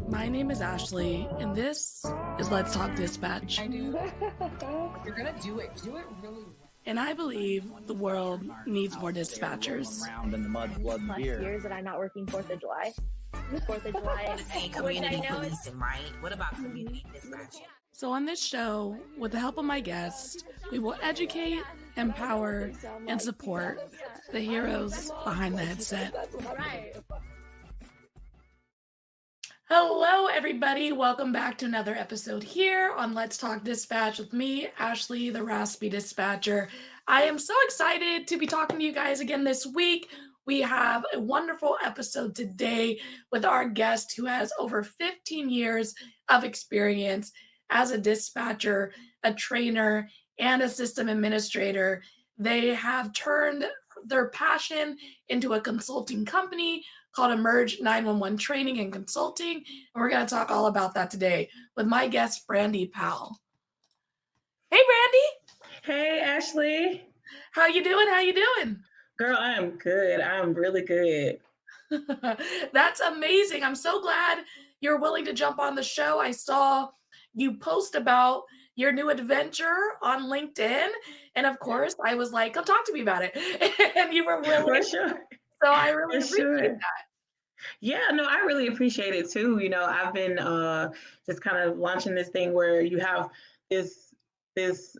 My name is Ashley, and this is Let's Talk Dispatch. I do. You're gonna do it. Do it really well. And I believe the world needs more dispatchers. Around in the mud, blood, and beer. Years that I'm not working 4th of July. 4th of July. Hey, community policing, right? What about community dispatching? So on this show, with the help of my guests, we will educate, empower, and support the heroes behind the headset. Right. Hello, everybody. Welcome back to another episode here on Let's Talk Dispatch with me, Ashley, the raspy dispatcher. I am so excited to be talking to you guys again this week. We have a wonderful episode today with our guest who has over 15 years of experience as a dispatcher, a trainer, and a system administrator. They have turned their passion into a consulting company called Emerge 911 Training and Consulting. And we're going to talk all about that today with my guest, Brandi Powell. Hey, Brandi. Hey, Ashley. How you doing? How you doing? Girl, I am good. I'm really good. That's amazing. I'm so glad you're willing to jump on the show. I saw you post about your new adventure on LinkedIn. And of course, I was like, come talk to me about it. And you were willing. For sure. So I really appreciate that. Yeah, no, I really appreciate it too. You know, I've been just kind of launching this thing where you have this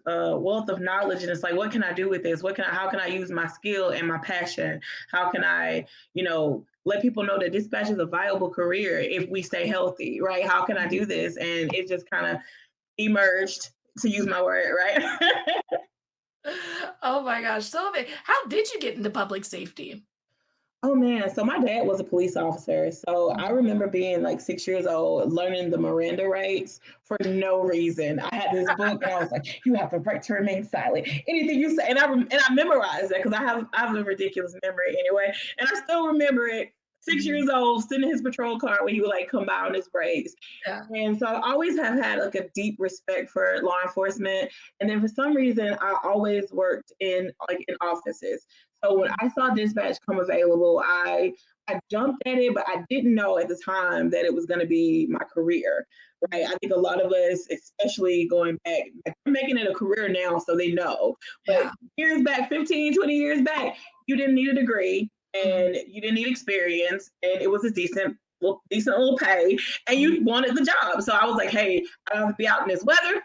wealth of knowledge, and it's like, what can I do with this? How can I use my skill and my passion? How can I, let people know that dispatch is a viable career if we stay healthy, right? How can I do this? And it just kind of emerged, to use my word, right? Oh my gosh. So how did you get into public safety? Oh man, so my dad was a police officer. So I remember being like 6 years old, learning the Miranda rights for no reason. I had this book and I was like, you have the right to remain silent. Anything you say, and I memorized that because I have a ridiculous memory anyway. And I still remember it. 6 years old, sitting in his patrol car when he would like come by on his breaks. Yeah. And so I always have had like a deep respect for law enforcement. And then for some reason, I always worked in offices. So when I saw dispatch come available, I jumped at it, but I didn't know at the time that it was going to be my career, right? I think a lot of us, especially going back, like, I'm making it a career now, so they know. But years back, 15, 20 years back, you didn't need a degree and you didn't need experience, and it was a decent little pay, and you wanted the job. So I was like, hey, I don't have to be out in this weather.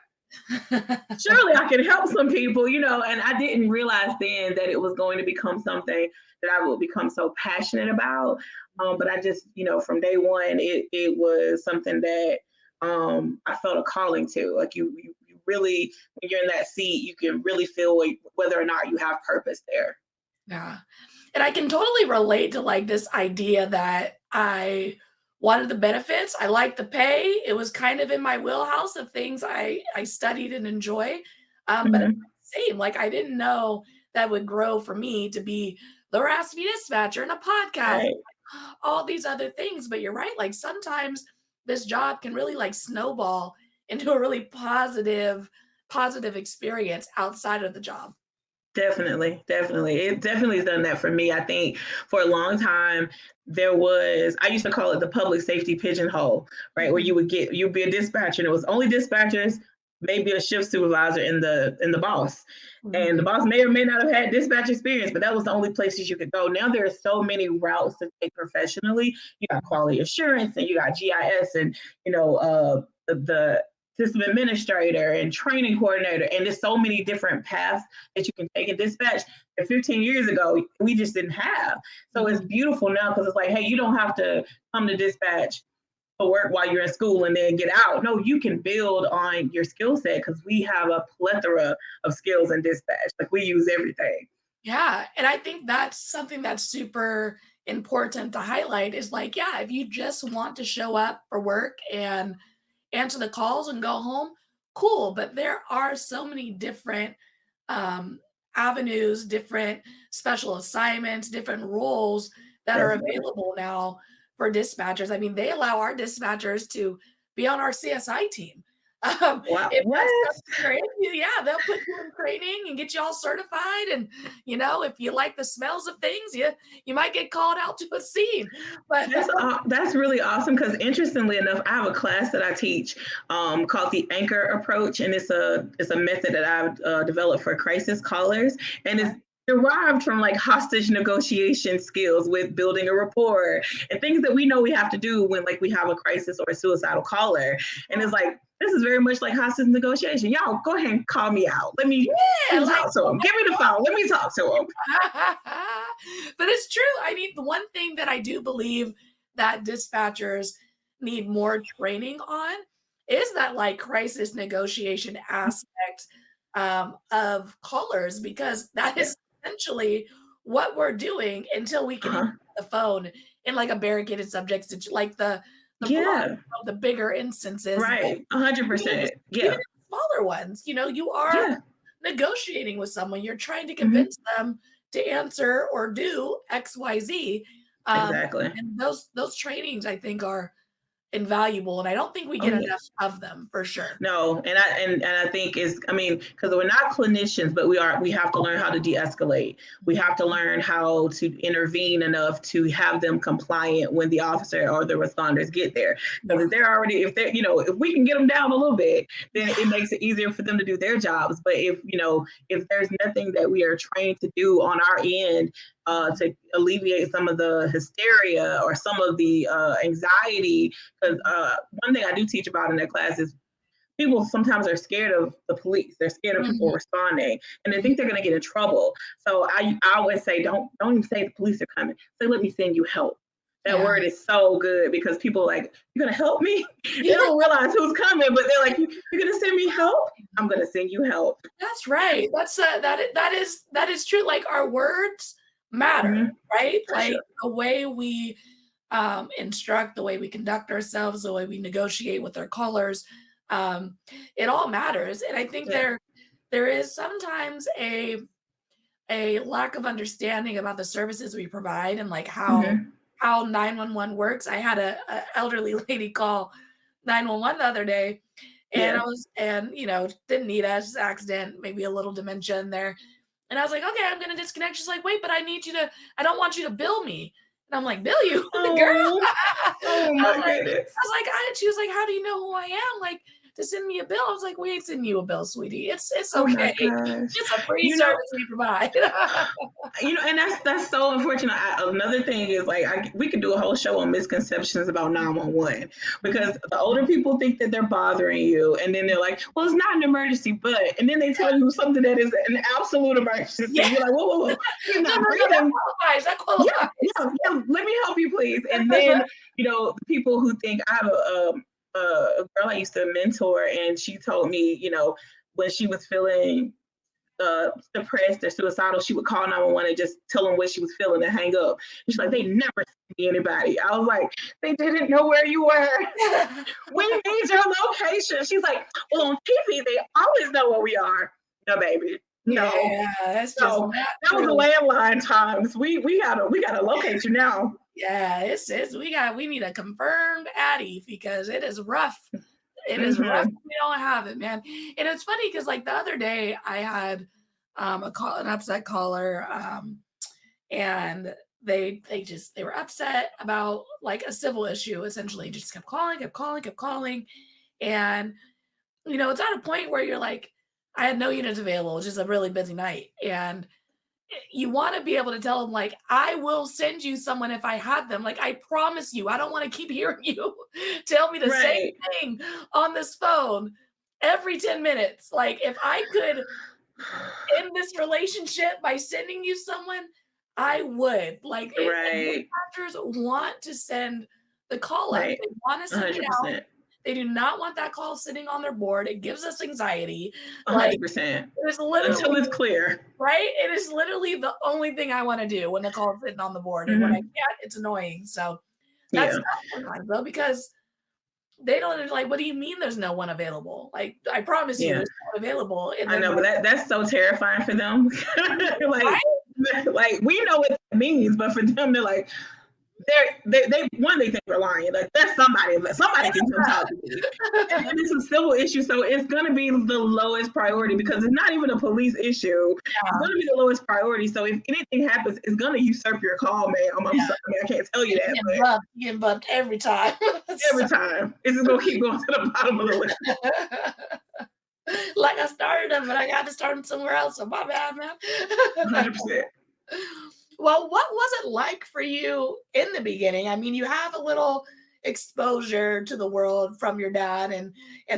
Surely I can help some people, and I didn't realize then that it was going to become something that I would become so passionate about. But I just, from day one, it was something that I felt a calling to. Like you really, when you're in that seat, you can really feel whether or not you have purpose there. Yeah. And I can totally relate to like this idea that I wanted the benefits. I liked the pay. It was kind of in my wheelhouse of things I studied and enjoy. But it's the same, like I didn't know that would grow for me to be the raspy dispatcher and a podcast, Right. All these other things. But you're right. Like sometimes this job can really like snowball into a really positive experience outside of the job. Definitely. It definitely has done that for me. I think for a long time, I used to call it the public safety pigeonhole, right? Where you'd be a dispatcher and it was only dispatchers, maybe a shift supervisor and the boss. Mm-hmm. And the boss may or may not have had dispatch experience, but that was the only places you could go. Now there are so many routes to take professionally. You got quality assurance and you got GIS and, the system administrator and training coordinator, and there's so many different paths that you can take in dispatch that 15 years ago we just didn't have. So it's beautiful now because it's like, hey, you don't have to come to dispatch for work while you're in school and then get out. No, you can build on your skill set because we have a plethora of skills in dispatch. Like we use everything. Yeah, and I think that's something that's super important to highlight is like, yeah, if you just want to show up for work and answer the calls and go home, cool. But there are so many different avenues, different special assignments, different roles that are available now for dispatchers. I mean, they allow our dispatchers to be on our CSI team. Wow. If What? that's something you're into, yeah, they'll put you in training and get you all certified. And if you like the smells of things, you might get called out to a scene. But That's really awesome because interestingly enough, I have a class that I teach called the Anchor Approach, and it's a method that I've developed for crisis callers, and it's derived from like hostage negotiation skills with building a rapport and things that we know we have to do when like we have a crisis or a suicidal caller, and it's like. This is very much like hostage negotiation. Y'all go ahead and call me out. Let me talk to him. Give me the phone. Let me talk to him. But it's true. I mean, the one thing that I do believe that dispatchers need more training on is that like crisis negotiation aspect of callers, because that is essentially what we're doing until we can answer the phone in like a barricaded subject like the the bigger instances, right? 100%. Yeah, even smaller ones. You are negotiating with someone. You're trying to convince them to answer or do X, Y, Z. Exactly. And those trainings, I think, are invaluable, and I don't think we get enough of them for sure. No, and I think because we're not clinicians, but we have to learn how to de-escalate. We have to learn how to intervene enough to have them compliant when the officer or the responders get there. Because if we can get them down a little bit, then it makes it easier for them to do their jobs. But if there's nothing that we are trained to do on our end to alleviate some of the hysteria or some of the anxiety. Because one thing I do teach about in that class is people sometimes are scared of the police. They're scared of people responding, and they think they're going to get in trouble. So I always say, don't even say the police are coming. Say, let me send you help. That word is so good because people are like, you're going to help me? They don't realize who's coming, but they're like, you're going to send me help? I'm going to send you help. That's right. That is true. Like our words matter, right? Like the way we instruct, the way we conduct ourselves, the way we negotiate with our callers, it all matters. And I think there is sometimes a lack of understanding about the services we provide and like how 911 works. I had a elderly lady call 911 the other day, and didn't need us, accident, maybe a little dementia in there. And I was like, okay, I'm going to disconnect. She's like, wait, but I don't want you to bill me. And I'm like, bill you? Girl. Oh my goodness. I was like, she was like, how do you know who I am? Like, to send me a bill? I was like, we ain't sending you a bill, sweetie. It's okay. It's a free service we provide. And that's so unfortunate. Another thing is we could do a whole show on misconceptions about 911 because the older people think that they're bothering you, and then they're like, well, it's not an emergency, and then they tell you something that is an absolute emergency. You're like, whoa. You're not breathing. That qualifies. Yeah, let me help you, please. And then, the people who think I have a girl I used to mentor, and she told me, when she was feeling depressed or suicidal, she would call 911 and just tell them what she was feeling and hang up. And she's like, they never see anybody. I was like, they didn't know where you were. We need your location. She's like, well, on TV, they always know where we are. No, baby. No. Yeah, that's just that was the landline times. We gotta locate you now. Yeah, we need a confirmed Addy because it is rough. It is rough. We don't have it, man. And it's funny because like the other day I had an upset caller, and they were upset about like a civil issue. Essentially, just kept calling, and it's at a point where you're like, I had no units available. It was just a really busy night, and you want to be able to tell them like, I will send you someone if I had them. Like, I promise you, I don't want to keep hearing you tell me the same thing on this phone every 10 minutes. Like, if I could end this relationship by sending you someone, I would. Like, dispatchers want to send the call up. They want to send it out. They do not want that call sitting on their board. It gives us anxiety. 100%. Until it's clear. Right? It is literally the only thing I want to do when the call is sitting on the board. And when I can't, it's annoying. So that's tough sometimes, though, because they don't like, what do you mean there's no one available? Like, I promise you there's no one available. And I know, but that's so terrifying for them. Like we know what that means, but for them, they're like, they think we're lying. Like that's somebody can come talk to me. And it's a civil issue, so it's gonna be the lowest priority because it's not even a police issue. It's gonna be the lowest priority. So if anything happens, it's gonna usurp your call, ma'am. I'm sorry, I can't tell you that. You're getting bumped every time. Every time. It's just gonna keep going to the bottom of the list. Like I started them, but I got to start them somewhere else. So my bad, man. 100%. Well, what was it like for you in the beginning? I mean, you have a little exposure to the world from your dad and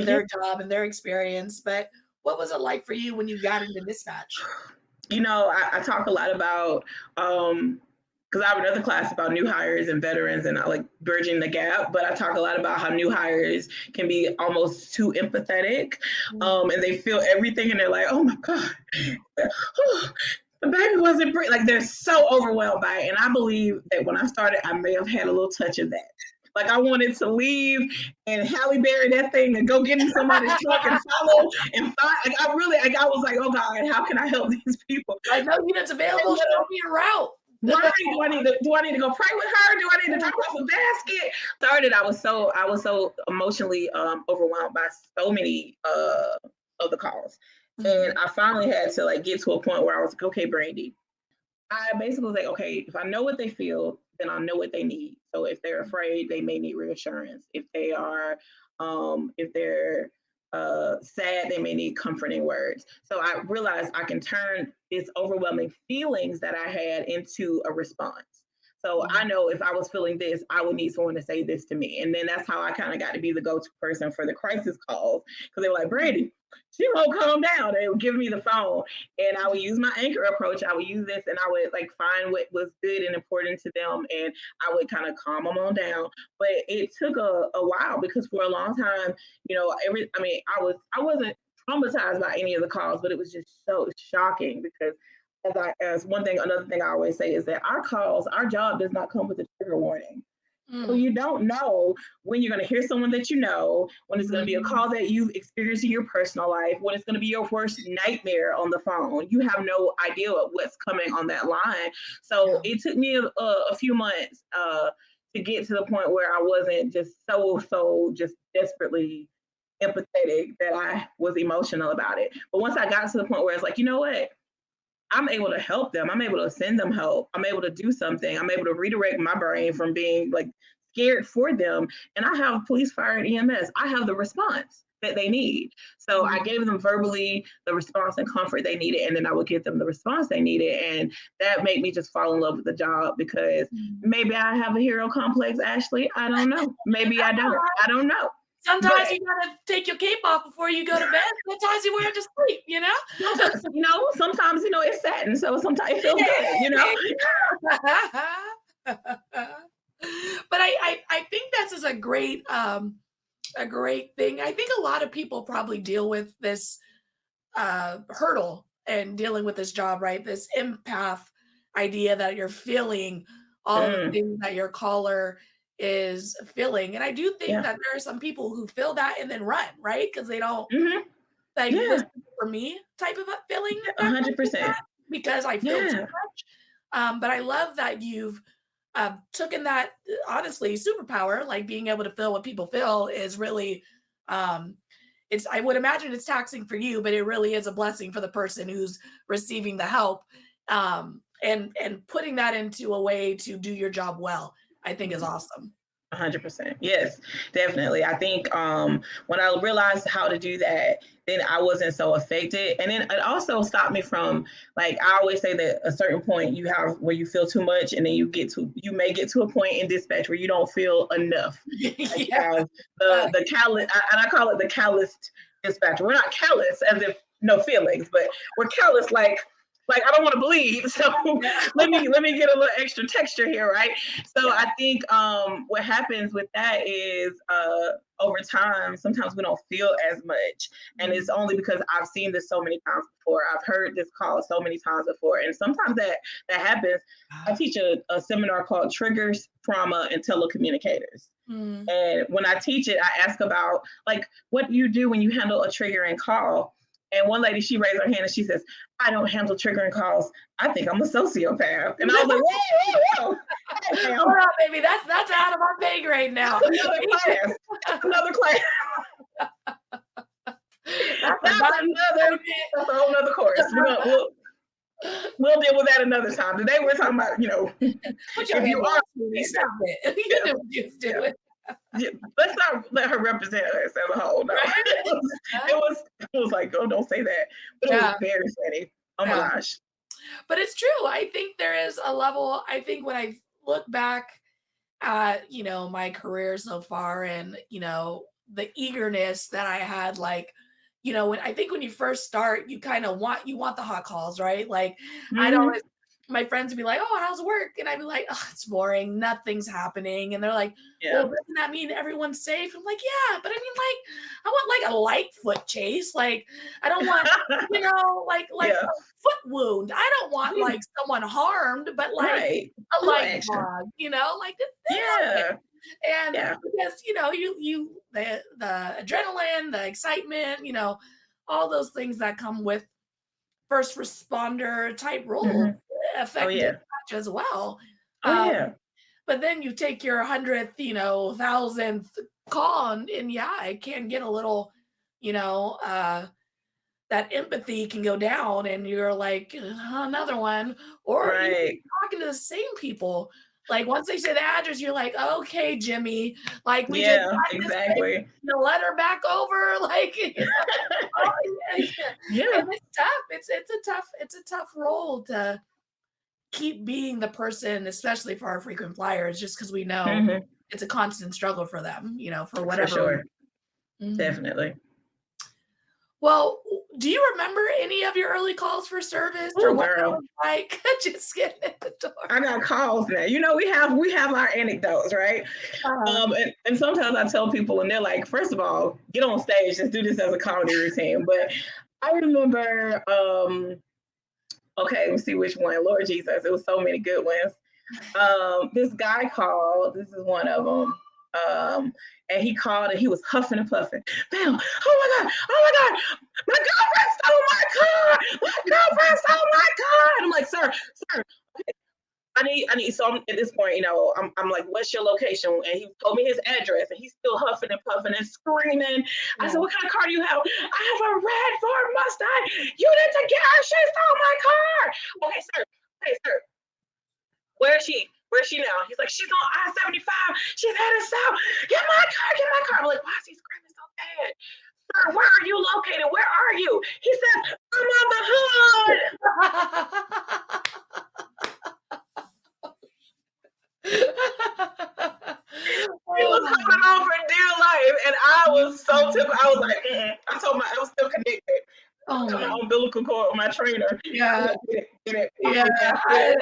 their job and their experience, but what was it like for you when you got into dispatch? You know, I talk a lot about because I have another class about new hires and veterans and I like bridging the gap, but I talk a lot about how new hires can be almost too empathetic and they feel everything and they're like, oh my God, the baby wasn't like they're so overwhelmed by it. And I believe that when I started, I may have had a little touch of that. Like I wanted to leave and Halle Berry that thing and go get in somebody's truck and follow and find. Like I was like, oh God, how can I help these people? I know units available. Show me a route. Right? Do I need to go pray with her? Do I need to drop off a basket? Started. I was so emotionally overwhelmed by so many of the calls. And I finally had to like get to a point where I was like, okay, Brandi. I basically was like, okay, if I know what they feel, then I know what they need. So if they're afraid, they may need reassurance. If they are, if they're sad, they may need comforting words. So I realized I can turn this overwhelming feelings that I had into a response. So I know if I was feeling this, I would need someone to say this to me. And then that's how I kind of got to be the go-to person for the crisis calls. Because they were like, Brandi, she won't calm down. They would give me the phone and I would use my anchor approach. I would use this and I would like find what was good and important to them. And I would kind of calm them on down. But it took a while because for a long time, you know, I wasn't traumatized by any of the calls, but it was just so shocking because another thing I always say is that our job does not come with a trigger warning. So you don't know when you're going to hear someone that you know, when it's going to be a call that you've experienced in your personal life, when it's going to be your worst nightmare on the phone. You have no idea what's coming on that line. So it took me a few months to get to the point where I wasn't just so just desperately empathetic that I was emotional about it. But once I got to the point where it's like, you know what? I'm able to help them. I'm able to send them help. I'm able to do something. I'm able to redirect my brain from being like scared for them. And I have police, fire, and EMS. I have the response that they need. So I gave them verbally the response and comfort they needed. And then I would give them the response they needed. And that made me just fall in love with the job because maybe I have a hero complex, Ashley. I don't know. Maybe I don't. I don't know. Sometimes you gotta take your cape off before you go to bed. Sometimes you wear it to sleep, you know? Sometimes, it's satin, so sometimes it feels good, But I think this is a great thing. I think a lot of people probably deal with this hurdle and dealing with this job, right? This empath idea that you're feeling all of the things that your caller is feeling. And I do think that there are some people who feel that and then run, right? Because they don't like this is for me type of a feeling. 100%. Because I feel too much. But I love that you've taken that honestly superpower, like being able to feel what people feel is really I would imagine it's taxing for you, but it really is a blessing for the person who's receiving the help. And putting that into a way to do your job well, I think is awesome. 100%. Yes, definitely. I think when I realized how to do that, then I wasn't so affected. And then it also stopped me from, like, I always say that a certain point you have where you feel too much, and then you may get to a point in dispatch where you don't feel enough. Like you have the callous, and I call it the calloused dispatcher. We're not callous as if no feelings, but we're callous like I don't want to bleed, so let me get a little extra texture here, right? So I think what happens with that is over time, sometimes we don't feel as much, and it's only because I've seen this so many times before. I've heard this call so many times before, and sometimes that happens. I teach a seminar called Triggers, Trauma, and Telecommunicators. And when I teach it, I ask about, like, what do you do when you handle a triggering call? And one lady, she raised her hand and she says, I don't handle triggering calls. I think I'm a sociopath. And I was like, whoa. Hey, Hold on, baby. That's out of our pay grade now. Another class. Another class. That's a whole nother course. We'll deal with that another time. Today we're talking about, if you are, stop it. You know what you're doing. Let's not let her represent us as a whole. No. Right? It was like, oh, don't say that. But it was very funny. Oh my gosh. But it's true. I think there is a level. I think when I look back at, my career so far and, the eagerness that I had, like, when you first start, you kind of want the hot calls, right? Like, I'd always, my friends would be like, oh, how's work? And I'd be like, oh, it's boring. Nothing's happening. And they're like, well, doesn't that mean everyone's safe? I'm like, yeah, but I mean, like, I want like a light foot chase. Like, I don't want, like a foot wound. I don't want like someone harmed, but like a light bug, like this. And because, you the adrenaline, the excitement, all those things that come with first responder type roles affect dispatch as well. But then you take your 100th, 1,000th call and it can get a little, that empathy can go down and you're like, another one. Or you're talking to the same people. Like once they say the address, you're like, okay, Jimmy, like we just got exactly. Let her back over, like and it's tough. It's a tough role to keep being the person, especially for our frequent flyers, just because we know it's a constant struggle for them, for whatever. For sure. Definitely. Well, do you remember any of your early calls for service or what that was like? Just getting in the door. I got calls now. We have our anecdotes, right? And sometimes I tell people, and they're like, first of all, get on stage, just do this as a comedy routine. But I remember, okay, let me see which one. Lord Jesus, it was so many good ones. This guy called. This is one of them. And he called and he was huffing and puffing. Bam! Oh my God! My girlfriend stole my car! And I'm like, sir, okay. I need. So at this point, I'm like, what's your location? And he told me his address, and he's still huffing and puffing and screaming. I said, what kind of car do you have? I have a red Ford Mustang. You need to get her. She stole my car. Okay, sir. Where is she? Where is she now? He's like, she's on I-75. She's headed south. Get my car. I'm like, why is he screaming so bad? Sir, where are you located? Where are you? He says, I'm on the hood. He was holding on for dear life. And I was so typical. I was like, I told I was still connected. My umbilical cord with my trainer. Yeah. Get it. That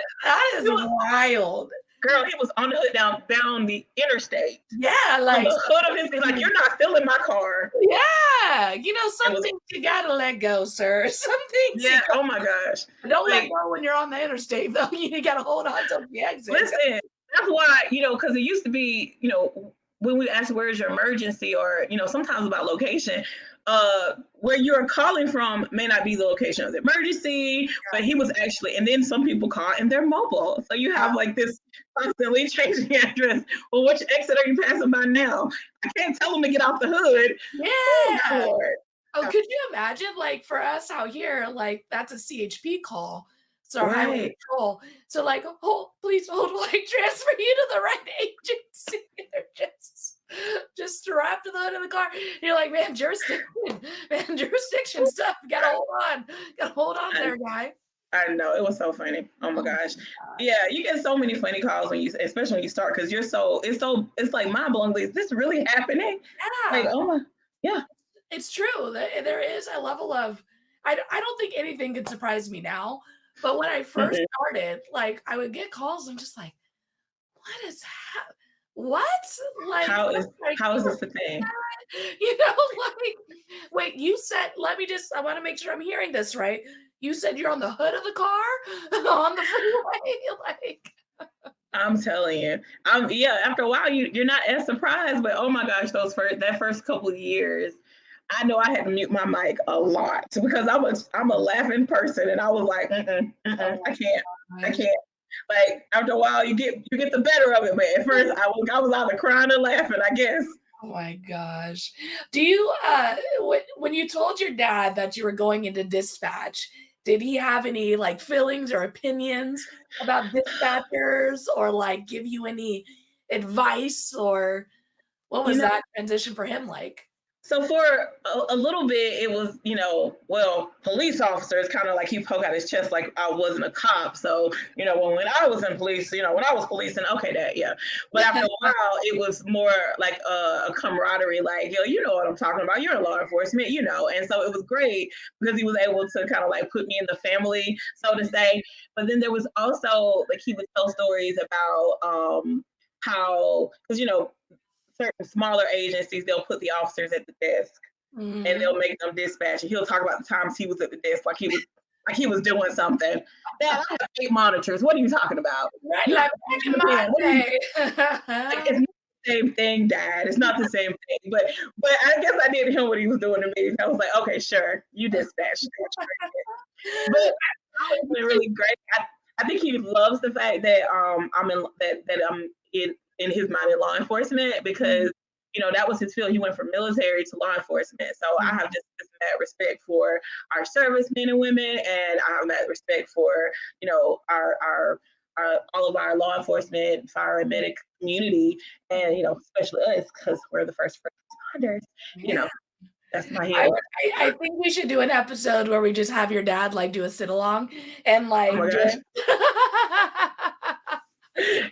is wild. Girl, he was on the hood down the interstate. Yeah, like on the hood of his, like, you're not stealing my car. Yeah, some things you gotta let go, sir. Some things. Yeah. Oh my gosh. Don't let go when you're on the interstate, though. You gotta hold on to the exit. Listen, that's why because it used to be when we ask where's your emergency or sometimes about location. Where you're calling from may not be the location of the emergency, but he was actually, and then some people call and they're mobile. So you have like this constantly changing address. Well, which exit are you passing by now? I can't tell them to get off the hood. Yeah. Oh, could you imagine, like for us out here, like that's a CHP call. So highway patrol. So like, please hold while I transfer you to the right agency. They're just strapped to the hood of the car. You're like, man, jurisdiction stuff. Gotta hold on there, guy. I know, it was so funny. Oh my gosh. Yeah, you get so many funny calls especially when you start, because it's like mind blowing. Is this really happening? Yeah. Like, oh my, yeah. It's true. There is a level of, I don't think anything could surprise me now. But when I first started, like I would get calls. I'm just like, what is happening? What? Like, how is this a thing? Like, wait, you said, I want to make sure I'm hearing this right. You said you're on the hood of the car on the freeway? Like, I'm telling you. After a while, you're not as surprised, but oh my gosh, that first couple of years, I know I had to mute my mic a lot because I'm a laughing person, and I was like, I can't. Like after a while, you get the better of it, but at first I was either crying or laughing, I guess. Oh my gosh. Do you when you told your dad that you were going into dispatch, did he have any like feelings or opinions about dispatchers or like give you any advice or what You was know, that transition for him like? so for a little bit, it was, well, police officers kind of like he poked out his chest like I wasn't a cop. So, when I was in police, when I was policing, okay, that, yeah. But after a while, it was more like a camaraderie, like, yo, you know what I'm talking about. You're in law enforcement, And so it was great because he was able to kind of like put me in the family, so to say. But then there was also like he would tell stories about how, because, certain smaller agencies, they'll put the officers at the desk and they'll make them dispatch. And he'll talk about the times he was at the desk like he was doing something. Dad, I have 8 monitors. What are you talking about? Right, like back in my day. It's not the same thing, Dad. It's not the same thing. But I guess I did him what he was doing to me. I was like, okay, sure, you dispatch. But it's been really great. I think he loves the fact that I'm in his mind in law enforcement because that was his field. He went from military to law enforcement. So I have just that respect for our servicemen and women, and I have that respect for our all of our law enforcement, fire and medic community, and especially us because we're the first responders. That's my hero. I think we should do an episode where we just have your dad like do a sit along and like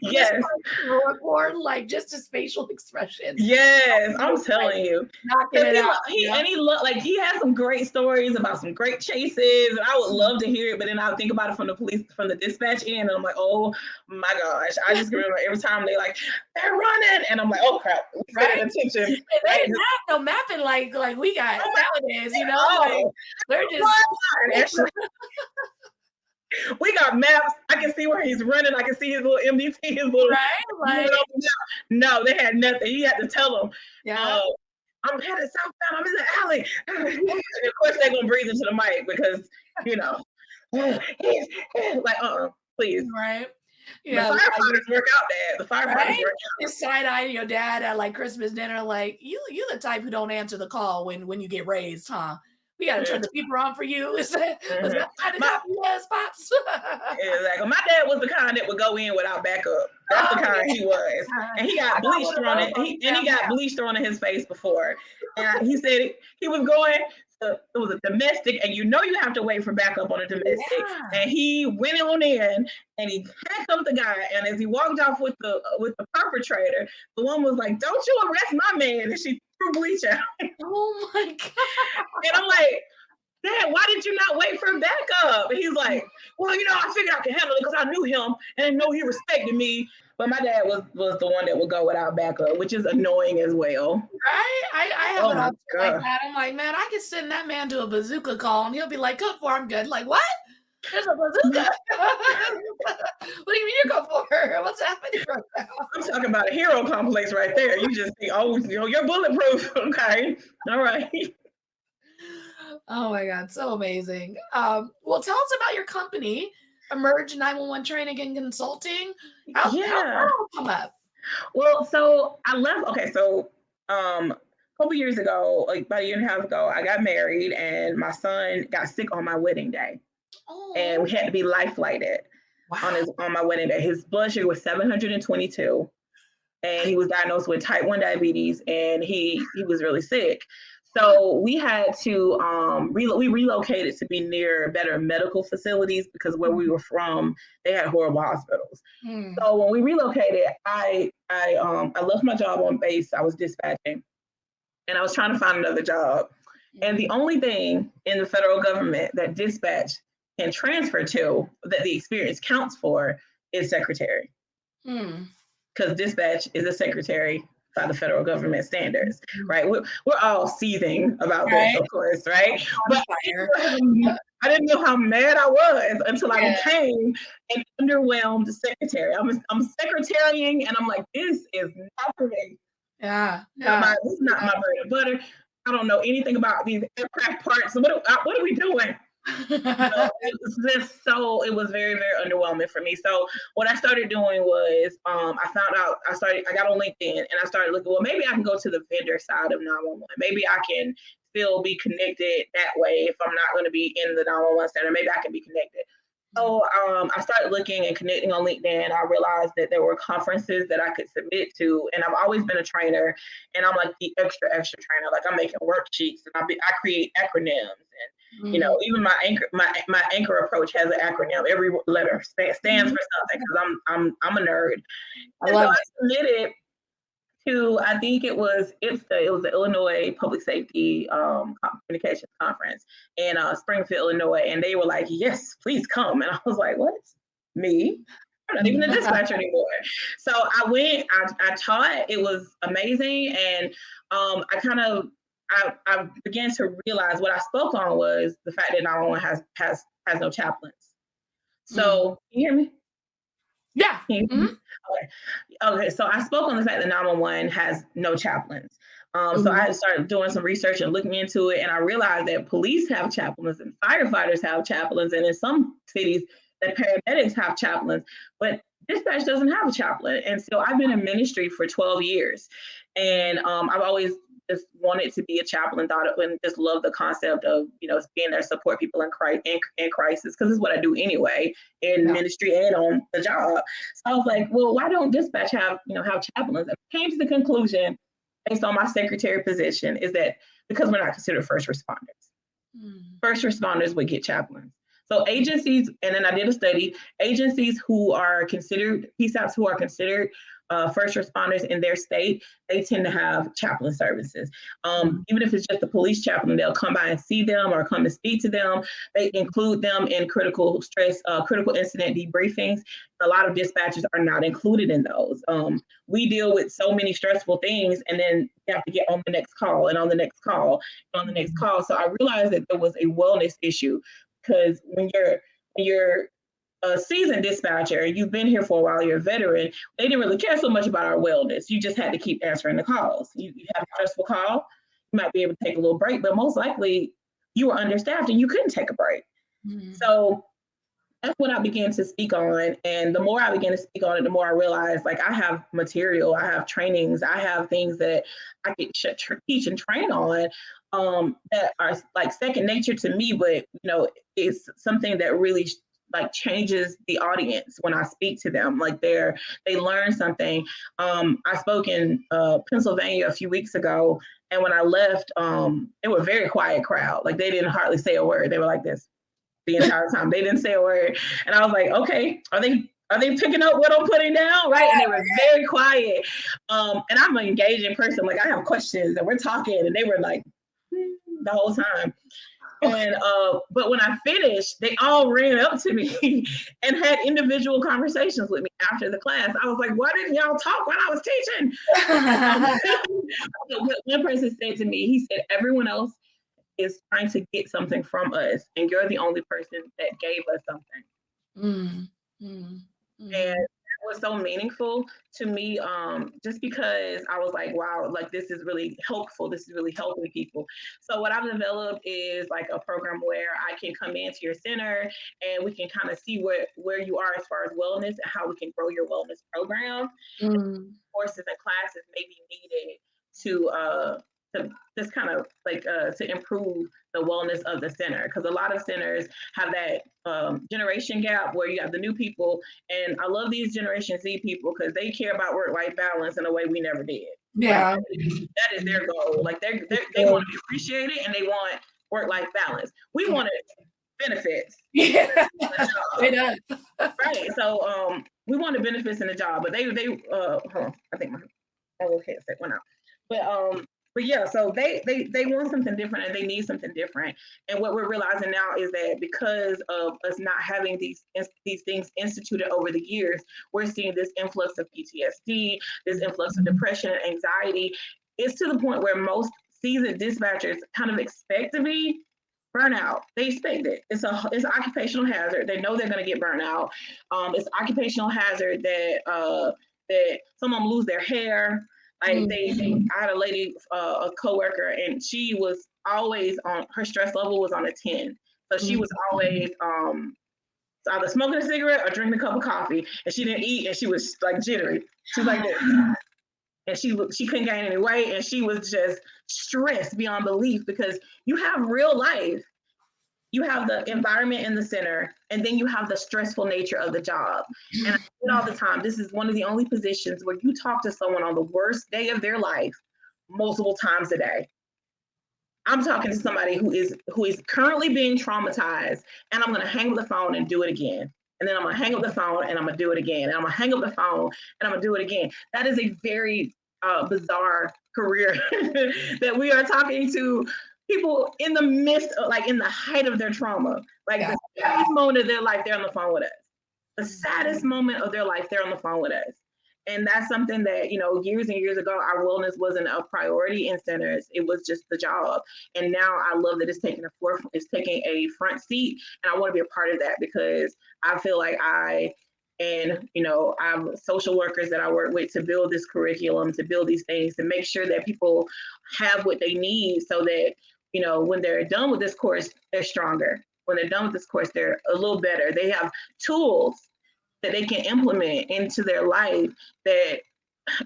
yes, record like just his facial expressions. Yes, I'm telling you. Knocking it out. He has some great stories about some great chases, and I would love to hear it. But then I would think about it from the dispatch end, and I'm like, oh my gosh! I just remember every time they're running, and I'm like, oh crap, paying attention. And they didn't have no mapping like we got nowadays, they're just. We got maps. I can see where he's running. I can see his little MDT, his little. Right? No, they had nothing. He had to tell them. Yeah. I'm headed southbound. I'm in the alley. And of course, they're gonna breathe into the mic because he's like, please. Right. Yeah. The firefighters work out, Dad. The firefighters work out. Just side-eyeing your dad at like Christmas dinner, like you the type who don't answer the call when you get raised, huh? We gotta turn the people on for you. Is that yes, pops? Exactly. My dad was the kind that would go in without backup. That's the kind he was, and he got bleach thrown in. He got bleach thrown in his face before, and he said he was going. It was a domestic, and you have to wait for backup on a domestic. Yeah. And he went on in, and he handcuffed the guy. And as he walked off with the perpetrator, the woman was like, "Don't you arrest my man!" And she threw bleach out. Oh my god! And I'm like, Dad, why did you not wait for backup? And he's like, well, I figured I could handle it because I knew him and I know he respected me. But my dad was the one that would go without backup, which is annoying as well. Right? I have an option like that. I'm like, man, I could send that man to a bazooka call and he'll be like, "Good for, I'm good." Like, what? There's a bazooka. What do you mean you're good for? What's happening right now? I'm talking about a hero complex right there. You just think, oh, you're bulletproof. Okay. All right. Oh my God, so amazing. Well, tell us about your company, Emerge 911 Training and Consulting. How did that come up? Well, so I left. Okay, so a couple years ago, like about a year and a half ago, I got married, and my son got sick on my wedding day, and we had to be life flighted on my wedding day. His blood sugar was 722, and he was diagnosed with type 1 diabetes, and he was really sick. So we had to we relocated to be near better medical facilities because where we were from, they had horrible hospitals. So when we relocated, I left my job on base. I was dispatching, and I was trying to find another job. And the only thing in the federal government that dispatch can transfer to, that the experience counts for, is secretary. Because dispatch is a secretary by the federal government standards, right? We're all seething about this, of course, right? But I didn't know how mad I was until I became an underwhelmed secretary. I'm secretarying, and I'm like, this is not for me. Yeah. This is not my bread and butter. I don't know anything about these aircraft parts. What are we doing? It was very, very underwhelming for me. So what I started doing was I got on LinkedIn and I started looking, well, maybe I can go to the vendor side of 911. Maybe I can still be connected that way if I'm not going to be in the 911 center. Maybe I can be connected. So I started looking and connecting on LinkedIn. I realized that there were conferences that I could submit to, and I've always been a trainer, and I'm like the extra trainer. Like I'm making worksheets, and I create acronyms, and even my anchor approach has an acronym. Every letter stands for something because I'm a nerd. And so I submitted to, I think it was the Illinois Public Safety Communications Conference in Springfield, Illinois, and they were like, "Yes, please come." And I was like, "What? Me? I'm not even a dispatcher anymore." So I went. I taught. It was amazing, and I began to realize what I spoke on was the fact that 911 has no chaplains. So can you hear me? Yeah. Okay. So I spoke on the fact that 911 has no chaplains. So I started doing some research and looking into it, and I realized that police have chaplains and firefighters have chaplains, and in some cities, that paramedics have chaplains, but dispatch doesn't have a chaplain. And so I've been in ministry for 12 years, and I've always just wanted to be a chaplain, and just love the concept of being there to support people in crisis, because it's what I do anyway in ministry and on the job. So I was like, well, why don't dispatch have chaplains? I came to the conclusion, based on my secretary position, is that because we're not considered first responders. First responders would get chaplains. So agencies, and then I did a study, agencies who are considered, PSAPs who are considered first responders in their state, they tend to have chaplain services. Even if it's just the police chaplain, they'll come by and see them or come and speak to them. They include them in critical incident debriefings. A lot of dispatchers are not included in those. We deal with so many stressful things, and then you have to get on the next call and on the next call and on the next call. So I realized that there was a wellness issue, because when you're a seasoned dispatcher, you've been here for a while, you're a veteran, they didn't really care so much about our wellness. You just had to keep answering the calls. You have a stressful call, you might be able to take a little break, but most likely you were understaffed and you couldn't take a break. So that's what I began to speak on. And the more I began to speak on it, the more I realized, like, I have material, I have trainings, I have things that I could teach and train on that are like second nature to me, but it's something that really like changes the audience when I speak to them. Like they learn something. I spoke in Pennsylvania a few weeks ago, and when I left, they were a very quiet crowd. Like they didn't hardly say a word. They were like this the entire time. They didn't say a word. And I was like, okay, are they picking up what I'm putting down? Right. And they were very quiet. And I'm an engaging person. Like I have questions and we're talking, and they were like the whole time. And but when I finished, they all ran up to me and had individual conversations with me after the class. I was like, why didn't y'all talk when I was teaching? One person said to me, he said, everyone else is trying to get something from us, and you're the only person that gave us something. And that was so meaningful to me, just because I was like, wow, like this is really helpful. This is really helping people. So what I've developed is like a program where I can come into your center and we can kind of see where you are as far as wellness and how we can grow your wellness program. Courses and classes may be needed to just kind of like to improve the wellness of the center, because a lot of centers have that generation gap where you have the new people, and I love these Generation Z people because they care about work-life balance in a way we never did. Yeah, like, that is their goal. Like they want to be appreciated and they want work-life balance. We want benefits. Yeah, it does. Right. So we want the benefits in the job, but they hold on, I think my little headset went out. But yeah, so they want something different and they need something different. And what we're realizing now is that because of us not having these things instituted over the years, we're seeing this influx of PTSD, this influx of depression, anxiety. It's to the point where most seasoned dispatchers kind of expect to be burnout. They expect it. It's an occupational hazard. They know they're going to get burnt out. It's occupational hazard that someone lose their hair, Like I had a lady, a coworker, and she was always her stress level was on a 10. So she was always either smoking a cigarette or drinking a cup of coffee, and she didn't eat, and she was like jittery. She was like this. And she couldn't gain any weight, and she was just stressed beyond belief, because you have real life. You have the environment in the center, and then you have the stressful nature of the job. And I say it all the time, this is one of the only positions where you talk to someone on the worst day of their life multiple times a day. I'm talking to somebody who is currently being traumatized, and I'm gonna hang up the phone and do it again. And then I'm gonna hang up the phone and I'm gonna do it again. And I'm gonna hang up the phone and I'm gonna do it again. That is a very bizarre career that we are talking to people in the midst of, like, in the height of their trauma. Like the saddest moment of their life, they're on the phone with us. The saddest moment of their life, they're on the phone with us. And that's something that, years and years ago, our wellness wasn't a priority in centers. It was just the job. And now I love that it's taking a front seat. And I want to be a part of that, because I feel like I have social workers that I work with to build this curriculum, to build these things, to make sure that people have what they need, so that, when they're done with this course, they're stronger. When they're done with this course, they're a little better. They have tools that they can implement into their life that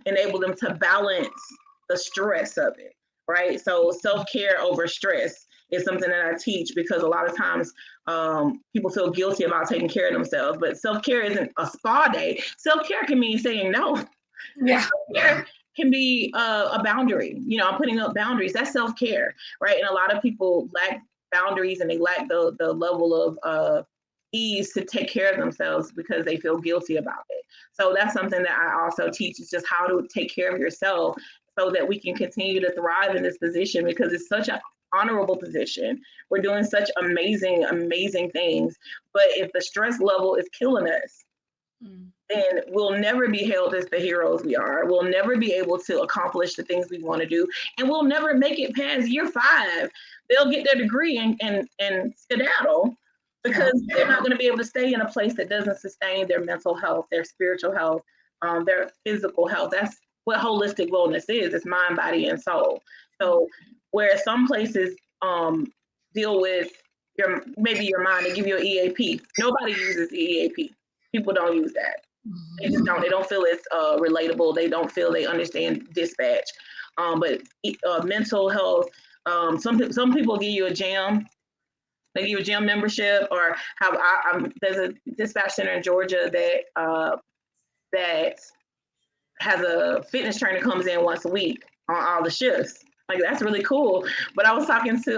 enable them to balance the stress of it, right? So self-care over stress is something that I teach, because a lot of times people feel guilty about taking care of themselves, but self-care isn't a spa day. Self-care can mean saying no. Yeah. Self-care can be a boundary. I'm putting up boundaries. That's self-care, right? And a lot of people lack boundaries, and they lack the level of ease to take care of themselves, because they feel guilty about it. So that's something that I also teach, is just how to take care of yourself, so that we can continue to thrive in this position, because it's such an honorable position. We're doing such amazing, amazing things. But if the stress level is killing us, then we'll never be hailed as the heroes we are. We'll never be able to accomplish the things we want to do. And we'll never make it past year 5. They'll get their degree and skedaddle, because they're not going to be able to stay in a place that doesn't sustain their mental health, their spiritual health, their physical health. That's what holistic wellness is. It's mind, body, and soul. So where some places deal with maybe your mind, they give you an EAP. Nobody uses EAP. People don't use that. They just don't. They don't feel it's relatable. They don't feel they understand dispatch. But mental health, some people give you a gym. They give you a gym membership, or there's a dispatch center in Georgia that has a fitness trainer comes in once a week on all the shifts. Like, that's really cool. But I was talking to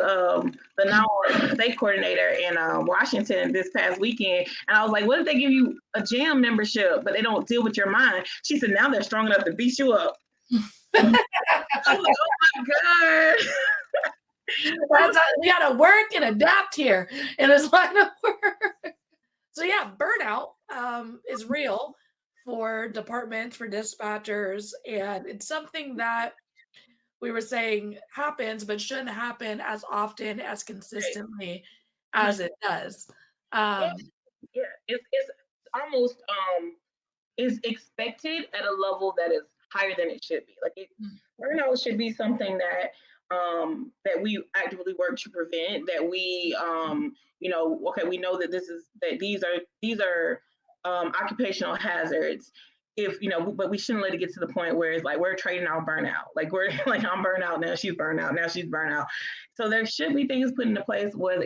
the now state coordinator in Washington this past weekend, and I was like, what if they give you a gym membership, but they don't deal with your mind? She said, now they're strong enough to beat you up. I was like, oh my God. We gotta work and adapt here in this line of work. So yeah, burnout is real for departments, for dispatchers, and it's something that we were saying happens, but shouldn't happen as often, as consistently as it does. It's almost is expected at a level that is higher than it should be. Like, burnout should be something that that we actively work to prevent. That we we know that these are occupational hazards. But we shouldn't let it get to the point where it's like we're trading our burnout. Like, we're like, I'm burnt out now, she's burnt out now, she's burnt out. So there should be things put into place with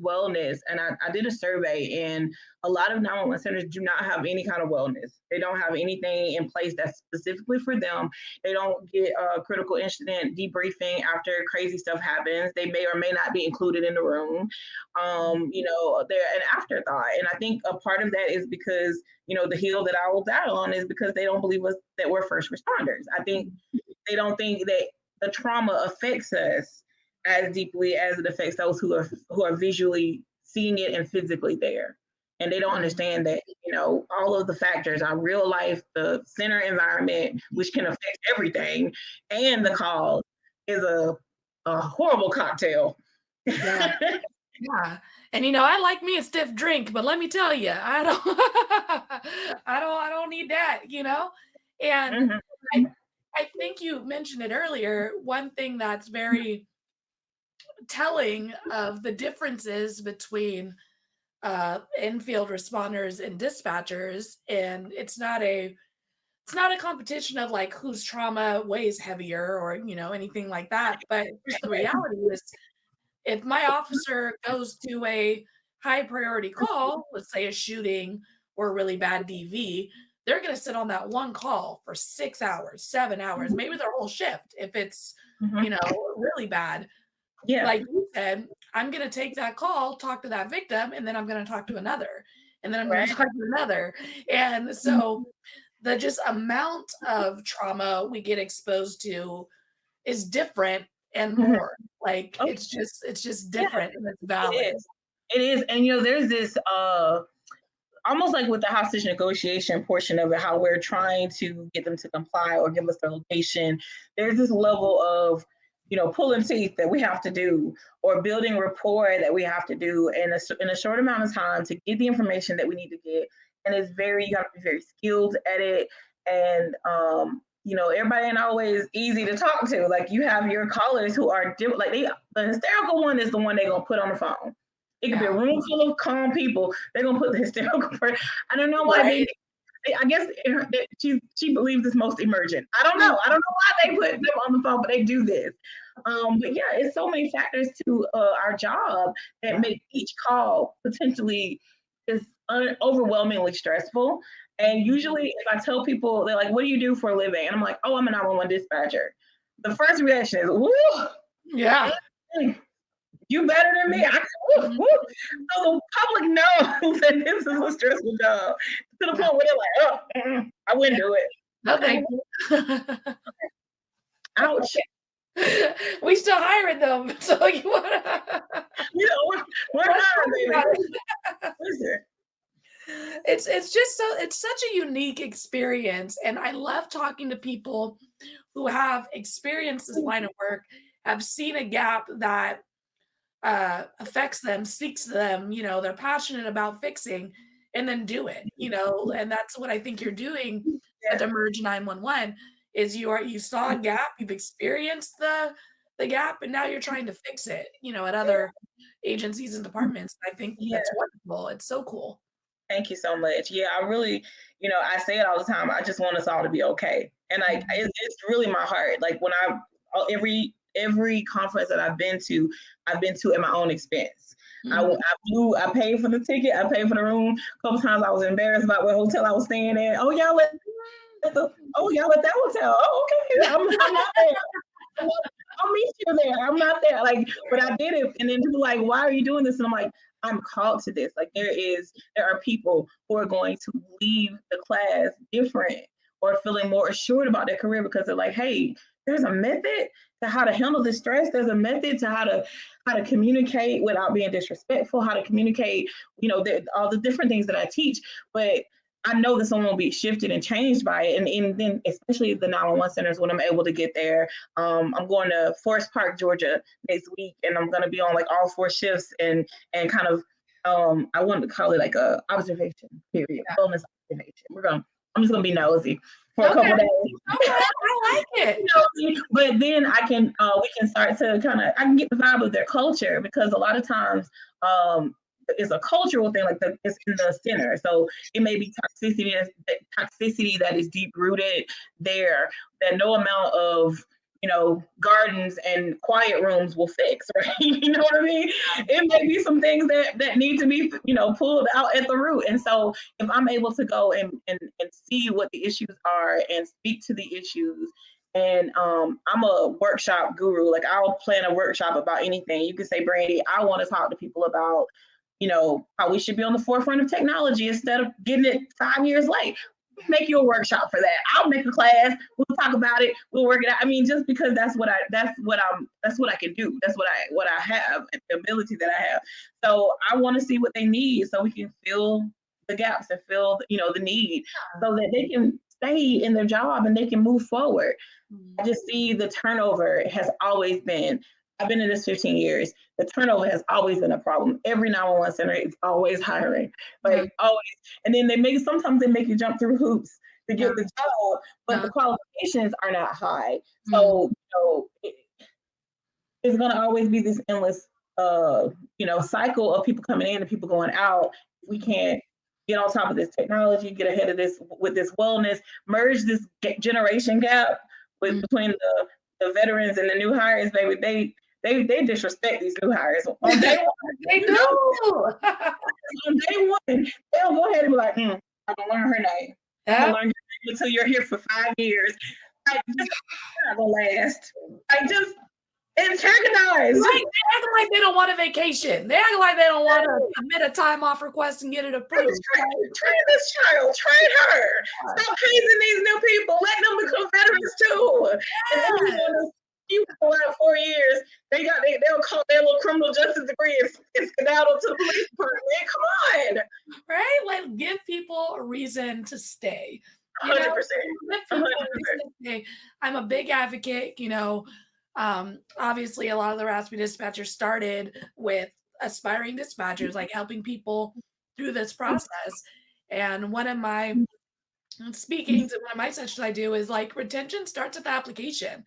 wellness. And I did a survey, and a lot of 911 centers do not have any kind of wellness. They don't have anything in place that's specifically for them. They don't get a critical incident debriefing after crazy stuff happens. They may or may not be included in the room. They're an afterthought. And I think a part of that is because, the hill that I will die on is because they don't believe us that we're first responders. I think they don't think that the trauma affects us as deeply as it affects those who are visually seeing it and physically there. And they don't understand that, all of the factors, our real life, the center environment, which can affect everything, and the cause is a horrible cocktail. Yeah. Yeah. And I like me a stiff drink, but let me tell you, I don't I don't need that, And I think you mentioned it earlier. One thing that's very telling of the differences between infield responders and dispatchers, and it's not a competition of like whose trauma weighs heavier or anything like that, but just the reality is if my officer goes to a high priority call, let's say a shooting or a really bad DV, they're going to sit on that one call for 6 hours, 7 hours, maybe their whole shift if it's Mhm. really bad. Yeah. Like you said, I'm going to take that call, talk to that victim, and then I'm going to talk to another, and then I'm going Right. to talk to another. And so the just amount of trauma we get exposed to is different and Mhm. more. Like Oh, it's just yeah, different and it's it valid. is. It is. And there's this almost like with the hostage negotiation portion of it, how we're trying to get them to comply or give us their location. There's this level of, pulling teeth that we have to do, or building rapport that we have to do in a short amount of time to get the information that we need to get. And you have to be very skilled at it. And, everybody ain't always easy to talk to. Like you have your callers who are like the hysterical one is the one they're going to put on the phone. It could be a Yeah. room full of calm people. They're gonna put the hysterical person. I don't know why Right. I guess she believes it's most emergent. I don't know. I don't know why they put them on the phone, but they do this. But yeah, it's so many factors to our job that make each call potentially just overwhelmingly stressful. And usually, if I tell people, they're like, "What do you do for a living?" And I'm like, "Oh, I'm a 911 dispatcher." The first reaction is, "Woo!" Yeah. You better than me. Woo, Mhm. woo. So the public knows that this is a stressful job to the Yeah. point where they're like, oh, I wouldn't do it. No, Okay, thank you. ouch. We still hiring them, so you wanna We're let's hiring, talk baby. about it. Listen. It's such a unique experience, and I love talking to people who have experienced this line of work, have seen a gap that affects them, speaks to them, they're passionate about fixing, and then do it, and that's what I think you're doing with Yeah, Emerge 911 is you saw a gap, you've experienced the gap, and now you're trying to fix it, at other agencies and departments. I think yeah. that's wonderful. It's so cool. Thank you so much. Yeah, I really, I say it all the time. I just want us all to be okay, and like Mhm. it's really my heart. Like when every conference that I've been to at my own expense. Mhm. I paid for the ticket, I paid for the room. A couple times I was embarrassed about what hotel I was staying in. Y'all at that hotel. Oh, okay. I'm not there. I'll meet you there. I'm not there. Like, but I did it. And then people like, why are you doing this? And I'm like, I'm called to this. Like there are people who are going to leave the class different or feeling more assured about their career because they're like, hey, there's a method to how to handle the stress. There's a method to how to communicate without being disrespectful, how to communicate, all the different things that I teach. But I know that someone will be shifted and changed by it. And then especially the 911 centers when I'm able to get there. I'm going to Forest Park, Georgia next week, and I'm going to be on like all 4 shifts and kind of I wanted to call it like a observation period, wellness observation. I'm just gonna be nosy for a Okay. couple days. Okay. I like it. But then we can start to I can get the vibe of their culture because a lot of times it's a cultural thing, like it's in the center. So it may be toxicity that is deep rooted there that no amount of gardens and quiet rooms will fix, right? You know what I mean? It may be some things that need to be, pulled out at the root. And so if I'm able to go and see what the issues are and speak to the issues, and I'm a workshop guru. Like I'll plan a workshop about anything. You can say, Brandi, I want to talk to people about, how we should be on the forefront of technology instead of getting it 5 years late. Make you a workshop for that. I'll make a class. We'll talk about it. We'll work it out. I mean, just because that's what I can do. That's what I have, the ability that I have. So I want to see what they need so we can fill the gaps and fill, the need so that they can stay in their job and they can move forward. I just see the turnover has always been. I've been in this 15 years. The turnover has always been a problem. Every 911 center is always hiring, Yeah. like always. And then sometimes they make you jump through hoops to get the job, but the qualifications are not high. So, it's going to always be this endless, cycle of people coming in and people going out. We can't get on top of this technology, get ahead of this with this wellness, merge this generation gap between the veterans and the new hires. Baby, they disrespect these new hires on day one. They do. On day one, they'll go ahead and be like, I'm gonna learn her name. I'm gonna learn your name until you're here for 5 years. Like, just not gonna last. Like, just antagonize. Right. They act like they don't want a vacation. They act like they don't want to submit a time off request and get it approved. Train this child. Train her. Stop hazing these new people. Let them become veterans too. And then you go out 4 years, they'll call their little criminal justice degree and skedaddle to the police department. Come on. Right? Like, give people a reason to stay. 100%. Give people a reason to stay. I'm a big advocate, obviously a lot of the Raspy Dispatchers started with aspiring dispatchers, like helping people through this process. And one of my speakings and one of my sessions I do is like retention starts at the application.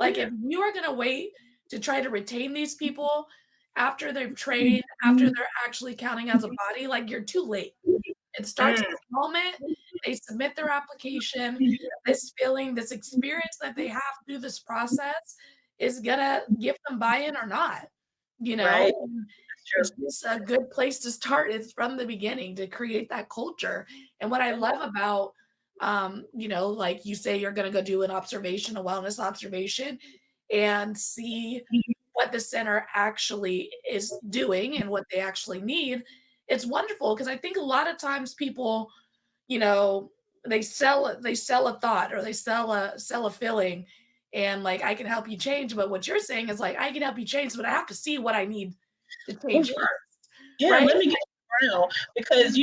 Like if you are going to wait to try to retain these people after they've trained, after they're actually counting as a body, like you're too late. It starts at the moment they submit their application. This feeling, this experience that they have through this process is gonna give them buy-in or not, Right. It's just a good place to start. It's from the beginning to create that culture. And what I love about, like you say, you're gonna go do an observation, a wellness observation, and see what the center actually is doing and what they actually need. It's wonderful because I think a lot of times people, they sell a thought or they sell a feeling. And like, I can help you change, but what you're saying is like, I can help you change, but I have to see what I need to change first. Yeah, right? let me get around because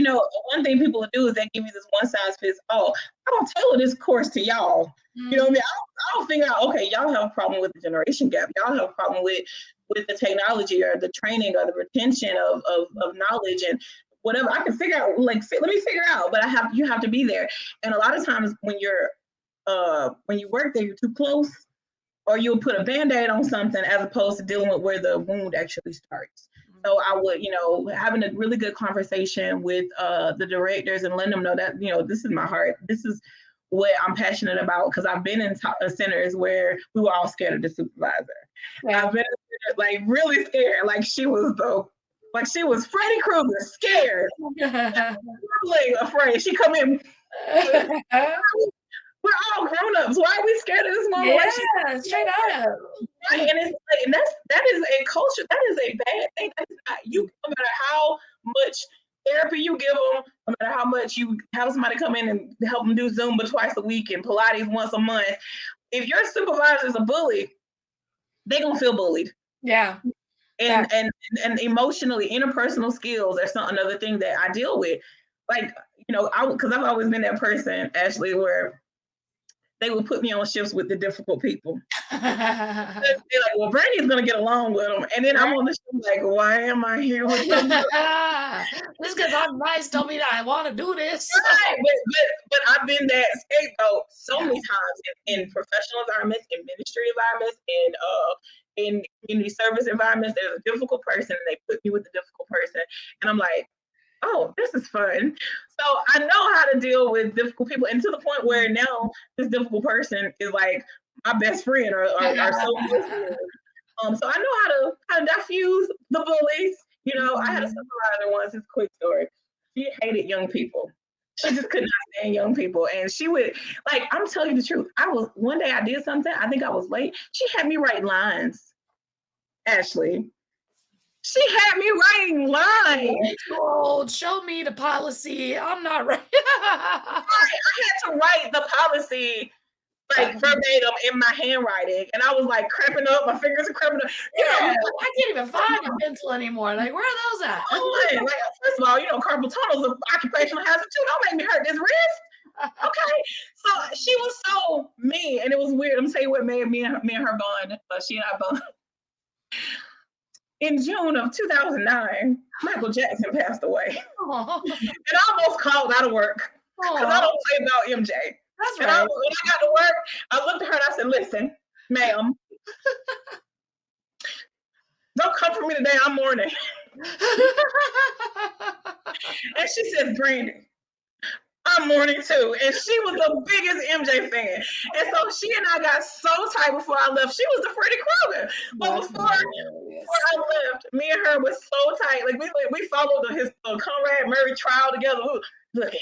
one thing people will do is they give you this one size fits all. I don't tailor this course to y'all. You know what I mean? I don't figure out, okay, y'all have a problem with the generation gap. Y'all have a problem with the technology or the training or the retention of knowledge and whatever. I can figure out, like, let me figure out, but you have to be there. And a lot of times when you work there, you're too close, or you'll put a Band-Aid on something as opposed to dealing with where the wound actually starts. So I would, having a really good conversation with the directors and letting them know that, this is my heart. This is what I'm passionate about, because I've been in centers where we were all scared of the supervisor. Yeah. I've been like really scared. Like she was Freddy Krueger, scared. Really afraid. She come in. We're all grown-ups. Why are we scared of this woman? Yeah, straight up. Right, and it's like, that is a culture. That is a bad thing. That is not you. No matter how much therapy you give them, no matter how much you have somebody come in and help them do Zumba twice a week and Pilates once a month, if your supervisor is a bully, they're gonna feel bullied. Yeah. And emotionally, interpersonal skills are another thing that I deal with. Like, because I've always been that person, Ashley, where they would put me on shifts with the difficult people. They're like, well, Brandy's going to get along with them. And then I'm on the shift like, why am I here with them? Just because I'm nice don't mean I want to do this. Right. But I've been that scapegoat so many times in professional environments, in ministry environments, in community service environments. There's a difficult person and they put me with the difficult person. And I'm like, oh, this is fun. So I know how to deal with difficult people, and to the point where now this difficult person is like my best friend or so close to me. So I know how to diffuse the bullies. I had a supervisor once, this quick story. She hated young people. She just could not stand young people. And she would, like, I'm telling you the truth. One day I did something, I think I was late. She had me write lines, Ashley. She had me writing lines. Oh, show me the policy. I'm not right. I had to write the policy like verbatim in my handwriting, and I was like cramping up. My fingers are cramping up. I can't even find a pencil anymore. Like, where are those at? Like, first of all, carpal tunnel's an occupational hazard too. Don't make me hurt this wrist. Okay, so she was so mean, and it was weird. I'm saying what made me and her bond. She and I bond. In June of 2009, Michael Jackson passed away. And I almost called out of work because I don't play about MJ. That's And right. when I got to work, I looked at her and I said, listen, ma'am, don't come for me today. I'm mourning. And she says, Brandi, I'm mourning too. And she was the biggest MJ fan. And so she and I got so tight before I left. She was the Freddy Krueger. But before I left, me and her was so tight. Like we followed his Conrad Murray trial together. Look at him. Look at him.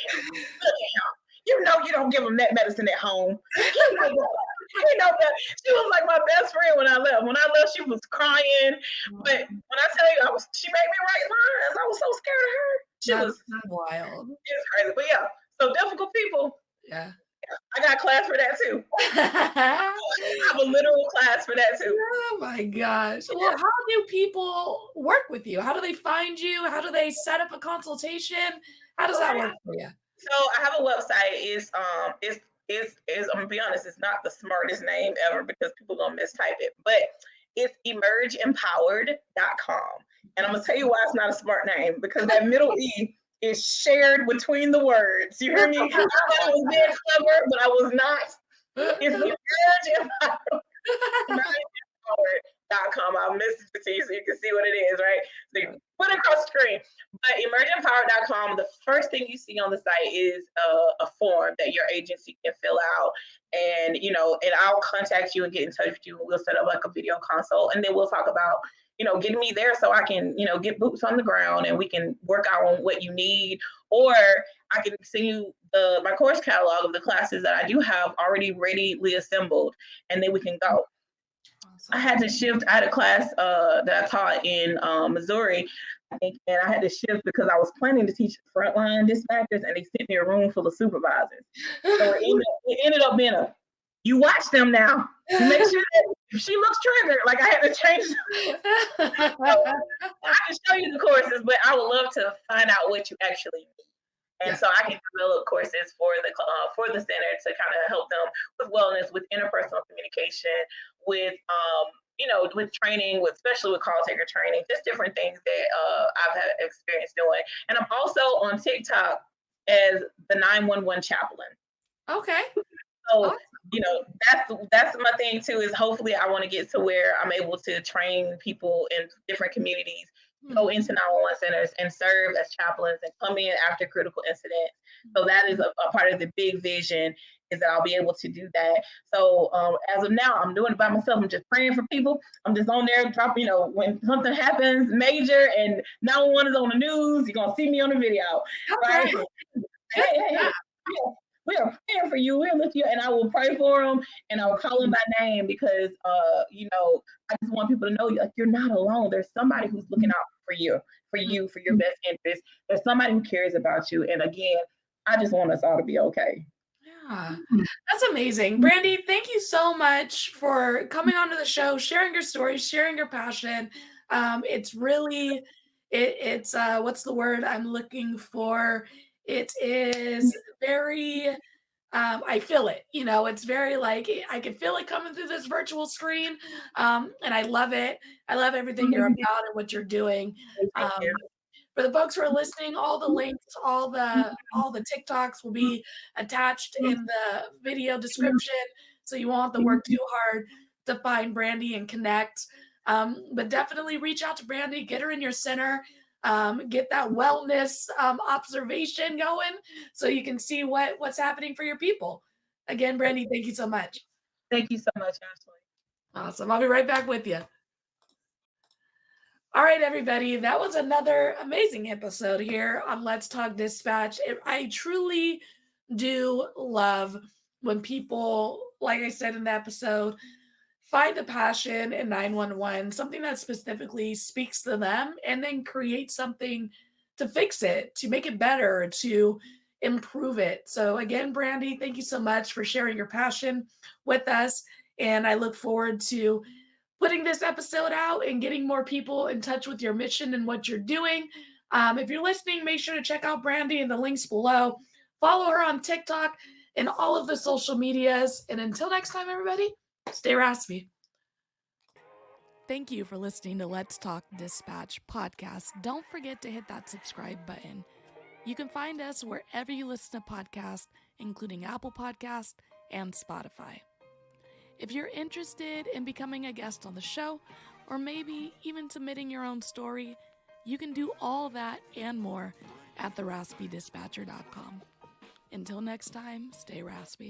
You know you don't give him that medicine at home. You know that. She was like my best friend when I left. When I left, she was crying. But when I tell you, she made me write lines. I was so scared of her. She was wild. She was crazy. But yeah, so difficult people. Yeah. I got a class for that too. I have a literal class for that too. Oh my gosh. Well, how do people work with you? How do they find you? How do they set up a consultation? How does that work for you? So I have a website. I'm gonna be honest, it's not the smartest name ever because people gonna mistype it, but it's emergeempowered.com. And I'm gonna tell you why it's not a smart name, because that middle E is shared between the words. You hear me? I thought I was being clever, but I was not. It's emergeempowered.com. I'll message it to you so you can see what it is, right? So you put it across the screen. But emergeempowered.com, the first thing you see on the site is a form that your agency can fill out. And, and I'll contact you and get in touch with you. And we'll set up like a video consult. And then we'll talk about, getting me there so I can, get boots on the ground and we can work out on what you need. Or I can send you my course catalog of the classes that I do have already readily assembled. And then we can go. Awesome. I had a class that I taught in Missouri, I think, and I had to shift because I was planning to teach frontline dispatchers, and they sent me a room full of supervisors. So it ended up being you watch them now. You make sure that if she looks triggered, like I had to change. So I can show you the courses, but I would love to find out what you actually need. And so I can develop courses for the center to kind of help them with wellness, with interpersonal communication, with with training, especially with call taker training, just different things that I've had experience doing. And I'm also on TikTok as the 911 chaplain. Okay. So that's my thing too. Is hopefully I want to get to where I'm able to train people in different communities, go into 911 centers and serve as chaplains and come in after critical incidents. So that is a part of the big vision, is that I'll be able to do that. So as of now, I'm doing it by myself. I'm just praying for people. I'm just on there dropping, when something happens major and 911 is on the news, you're going to see me on the video, right? Hey. Yeah. We are praying for you. We'll lift you, and I will pray for them, and I will call them by name because, I just want people to know you're not alone. There's somebody who's looking out for you, for your best interest. There's somebody who cares about you. And again, I just want us all to be okay. Yeah, that's amazing. Brandi, thank you so much for coming onto the show, sharing your story, sharing your passion. It's really, it's what's the word I'm looking for? It is very, I feel it, it's very like, I can feel it coming through this virtual screen. And I love it. I love everything you're about and what you're doing. For the folks who are listening, all the links, all the TikToks will be attached in the video description, so you won't have to work too hard to find Brandi and connect. But definitely reach out to Brandi, get her in your center, get that wellness observation going, so you can see what's happening for your people. Again, Brandi, thank you so much. Thank you so much, Ashley. Awesome. I'll be right back with you. All right, everybody, that was another amazing episode here on Let's Talk Dispatch. I truly do love when people, like I said in the episode, find a passion in 911, something that specifically speaks to them, and then create something to fix it, to make it better, to improve it. So again, Brandi, thank you so much for sharing your passion with us. And I look forward to putting this episode out and getting more people in touch with your mission and what you're doing. If you're listening, make sure to check out Brandi in the links below. Follow her on TikTok and all of the social medias. And until next time, everybody, stay raspy. Thank you for listening to Let's Talk Dispatch podcast. Don't forget to hit that subscribe button. You can find us wherever you listen to podcasts, including Apple Podcast and Spotify. If you're interested in becoming a guest on the show, or maybe even submitting your own story, you can do all that and more at theraspydispatcher.com. Until next time, stay raspy.